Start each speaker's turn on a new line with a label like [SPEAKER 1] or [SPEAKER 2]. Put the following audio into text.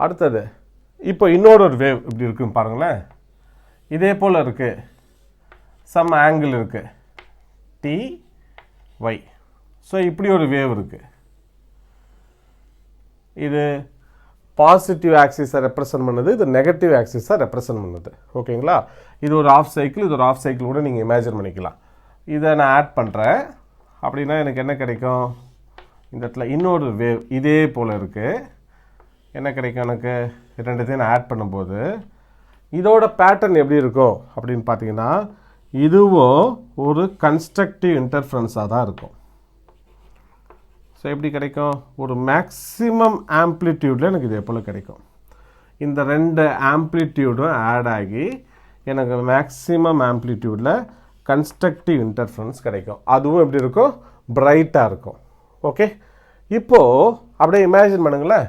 [SPEAKER 1] அடுத்தது இப்போ இன்னொரு வேவ் இப்படி இருக்குன்னு பாருங்களேன். இதே போல் இருக்குது, சம் ஆங்கிள் இருக்குது டி ஒய். ஸோ இப்படி ஒரு வேவ் இருக்குது. இது பாசிட்டிவ் ஆக்சிஸை ரெப்ரசன்ட் பண்ணுது, இது நெகட்டிவ் ஆக்சிஸை ரெப்ரசன்ட் பண்ணுது. ஓகேங்களா? இது ஒரு ஆஃப் சைக்கிள், இது ஒரு ஆஃப் சைக்கிள் கூட நீங்கள் இமேஜின் பண்ணிக்கலாம். இதை நான் ஆட் பண்ணுறேன் அப்படின்னா எனக்கு என்ன கிடைக்கும்? இந்த இடத்துல இன்னொரு வேவ் இதே போல் இருக்குது. என்ன கிடைக்கும் எனக்கு? ரெண்டுத்தையும் நான் ஆட் பண்ணும்போது இதோட பேட்டர்ன் எப்படி இருக்கும் அப்படின்னு பார்த்தீங்கன்னா, இதுவும் ஒரு கன்ஸ்ட்ரக்டிவ் இன்டர்ஃபரன்ஸாக தான் இருக்கும். ஸோ எப்படி கிடைக்கும்? ஒரு மேக்ஸிமம் ஆம்ப்ளிடியூடில் எனக்கு இதே போல் கிடைக்கும். இந்த ரெண்டு ஆம்ப்ளிடியூடும் ஆட் ஆகி எனக்கு மேக்ஸிமம் ஆம்ப்ளிடியூடில் கன்ஸ்ட்ரக்டிவ் இன்டர்ஃபரன்ஸ் கிடைக்கும். அதுவும் எப்படி இருக்கும்? பிரைட்டாக இருக்கும். ஓகே, இப்போது அப்படியே இமேஜின் பண்ணுங்களேன்.